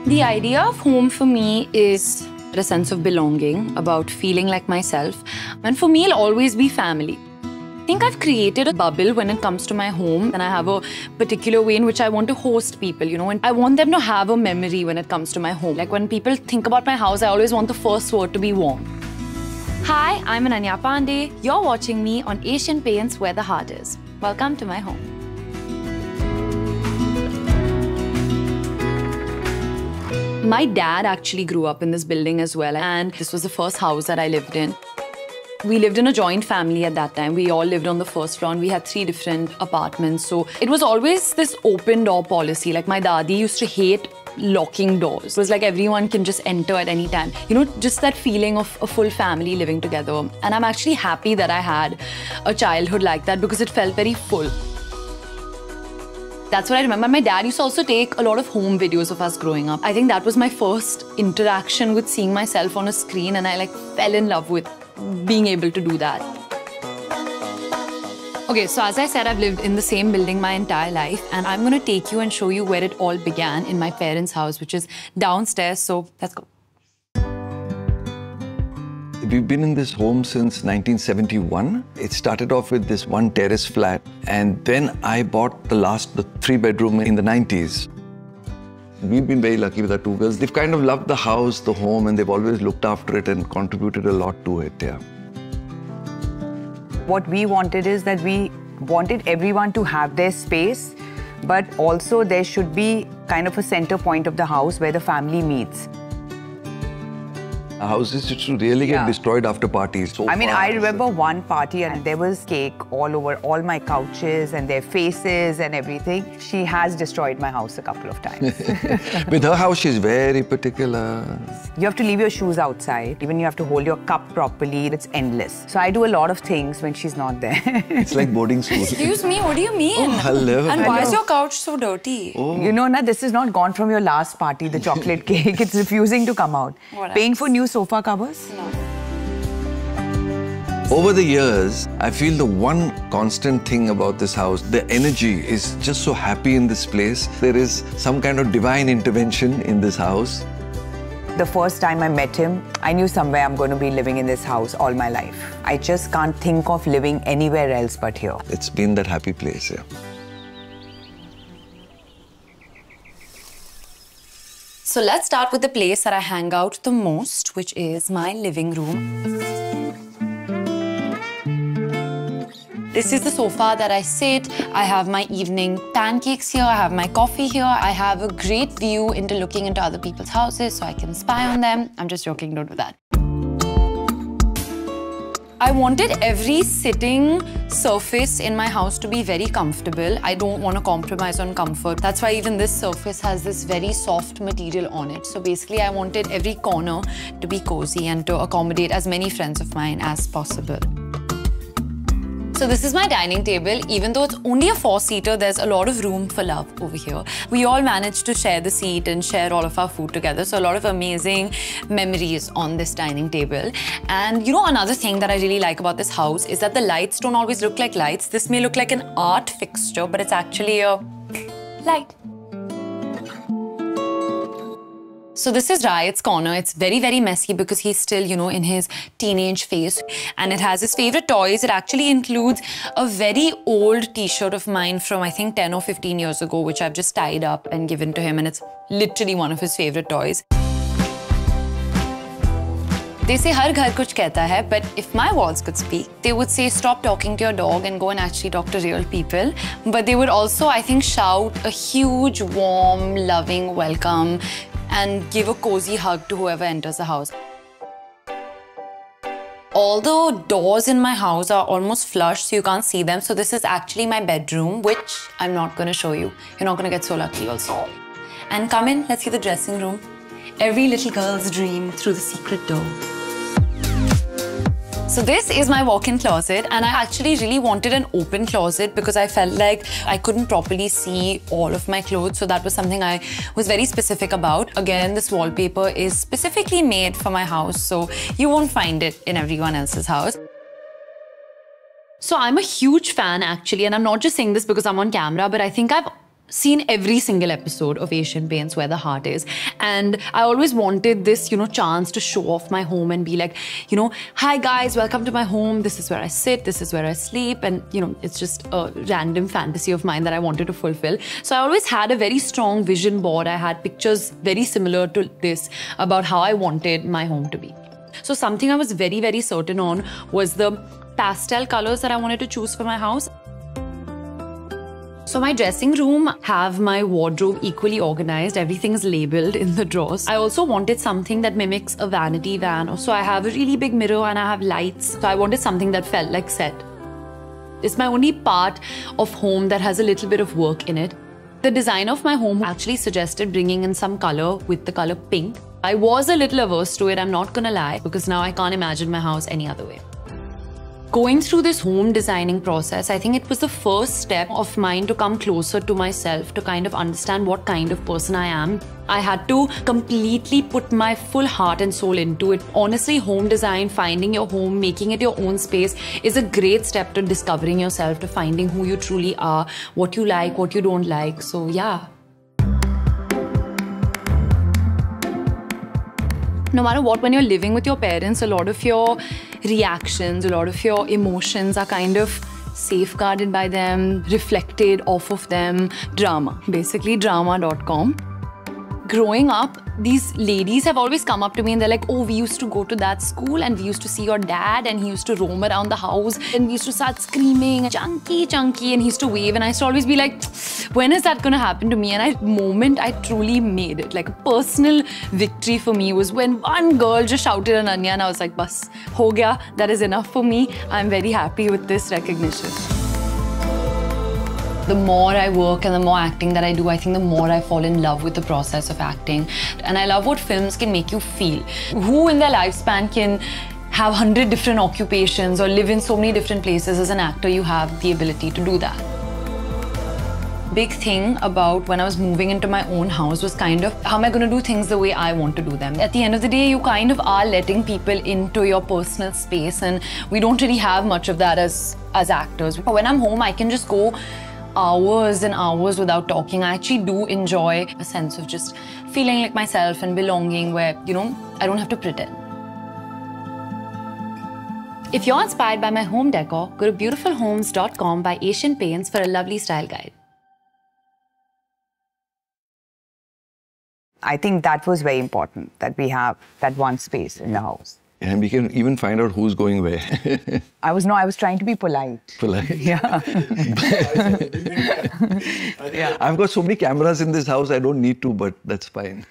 The idea of home for me is a sense of belonging, about feeling like myself. And for me, it'll always be family. I think I've created a bubble when it comes to my home, and I have a particular way in which I want to host people, and I want them to have a memory when it comes to my home. Like when people think about my house, I always want the first word to be warm. Hi, I'm Ananya Pandey. You're watching me on Asian Paints Where the Heart Is. Welcome to my home. My dad actually grew up in this building as well, and this was the first house that I lived in. We lived in a joint family at that time. We all lived on the first floor and we had 3 different apartments. So it was always this open door policy. Like my dadi used to hate locking doors. It was like everyone can just enter at any time. Just that feeling of a full family living together. And I'm actually happy that I had a childhood like that because it felt very full. That's what I remember. My dad used to also take a lot of home videos of us growing up. I think that was my first interaction with seeing myself on a screen, and I fell in love with being able to do that. Okay, so as I said, I've lived in the same building my entire life, and I'm going to take you and show you where it all began in my parents' house, which is downstairs. So let's go. We've been in this home since 1971. It started off with this 1 terrace flat, and then I bought the 3-bedroom in the 90s. We've been very lucky with our 2 girls. They've kind of loved the house, the home, and they've always looked after it and contributed a lot to it, yeah. What we wanted is that we wanted everyone to have their space, but also there should be kind of a center point of the house where the family meets. Houses used to really get destroyed after parties. I remember one party and there was cake all over all my couches and their faces and everything. She has destroyed my house a couple of times. With her house, she's very particular. You have to leave your shoes outside. Even you have to hold your cup properly. It's endless. So I do a lot of things when she's not there. It's like boarding school. Excuse me, what do you mean? Oh, hello. And why is your couch so dirty? Oh. This is not gone from your last party, the chocolate cake. It's refusing to come out. Paying for new sofa covers? No. Over the years, I feel the one constant thing about this house, the energy is just so happy in this place. There is some kind of divine intervention in this house. The first time I met him, I knew somewhere I'm going to be living in this house all my life. I just can't think of living anywhere else but here. It's been that happy place, yeah. So let's start with the place that I hang out the most, which is my living room. This is the sofa that I sit. I have my evening pancakes here. I have my coffee here. I have a great view into looking into other people's houses so I can spy on them. I'm just joking, don't do that. I wanted every sitting surface in my house to be very comfortable. I don't want to compromise on comfort. That's why even this surface has this very soft material on it. So basically, I wanted every corner to be cozy and to accommodate as many friends of mine as possible. So this is my dining table. Even though it's only a 4-seater, there's a lot of room for love over here. We all managed to share the seat and share all of our food together. So a lot of amazing memories on this dining table. And another thing that I really like about this house is that the lights don't always look like lights. This may look like an art fixture, but it's actually a light. So this is Riot's corner. It's very, very messy because he's still, in his teenage phase. And it has his favorite toys. It actually includes a very old t-shirt of mine from, I think, 10 or 15 years ago, which I've just tied up and given to him. And it's literally one of his favorite toys. They say har ghar kuch kehta hai, but if my walls could speak, they would say stop talking to your dog and go and actually talk to real people. But they would also, I think, shout a huge, warm, loving welcome and give a cozy hug to whoever enters the house. All the doors in my house are almost flush, so you can't see them. So this is actually my bedroom, which I'm not going to show you. You're not going to get so lucky also. And come in, let's see the dressing room. Every little girl's dream through the secret door. So this is my walk-in closet, and I actually really wanted an open closet because I felt like I couldn't properly see all of my clothes. So that was something I was very specific about. Again, this wallpaper is specifically made for my house, so you won't find it in everyone else's house. So I'm a huge fan actually, and I'm not just saying this because I'm on camera, but I think I've seen every single episode of Asian Paints Where the Heart Is, and I always wanted this, chance to show off my home and be like, hi guys, welcome to my home. This is where I sit, this is where I sleep, and it's just a random fantasy of mine that I wanted to fulfill. So I always had a very strong vision board. I had pictures very similar to this about how I wanted my home to be. So something I was very, very certain on was the pastel colors that I wanted to choose for my house. So my dressing room have my wardrobe equally organized. Everything's labeled in the drawers. I also wanted something that mimics a vanity van. So I have a really big mirror and I have lights. So I wanted something that felt like set. It's my only part of home that has a little bit of work in it. The designer of my home actually suggested bringing in some color with the color pink. I was a little averse to it, I'm not gonna lie, because now I can't imagine my house any other way. Going through this home designing process, I think it was the first step of mine to come closer to myself, to kind of understand what kind of person I am. I had to completely put my full heart and soul into it. Honestly, home design, finding your home, making it your own space is a great step to discovering yourself, to finding who you truly are, what you like, what you don't like. So yeah. No matter what, when you're living with your parents, a lot of your reactions, a lot of your emotions are kind of safeguarded by them, reflected off of them. Drama, basically drama.com. Growing up, these ladies have always come up to me and they're like, oh, we used to go to that school and we used to see your dad and he used to roam around the house and we used to start screaming, chunky, chunky, and he used to wave, and I used to always be like, when is that gonna happen to me? And the moment I truly made it, like a personal victory for me, was when one girl just shouted Ananya and I was like, bas, ho gaya, that is enough for me. I'm very happy with this recognition. The more I work and the more acting that I do, I think the more I fall in love with the process of acting. And I love what films can make you feel. Who in their lifespan can have 100 different occupations or live in so many different places? As an actor, you have the ability to do that. Big thing about when I was moving into my own house was kind of, how am I going to do things the way I want to do them? At the end of the day, you kind of are letting people into your personal space, and we don't really have much of that as actors. When I'm home, I can just go hours and hours without talking. I actually do enjoy a sense of just feeling like myself and belonging where, I don't have to pretend. If you're inspired by my home decor, go to beautifulhomes.com by Asian Paints for a lovely style guide. I think that was very important, that we have that one space in the house. And we can even find out who's going where. I was trying to be polite. Polite? Yeah. Yeah. I've got so many cameras in this house, I don't need to, but that's fine.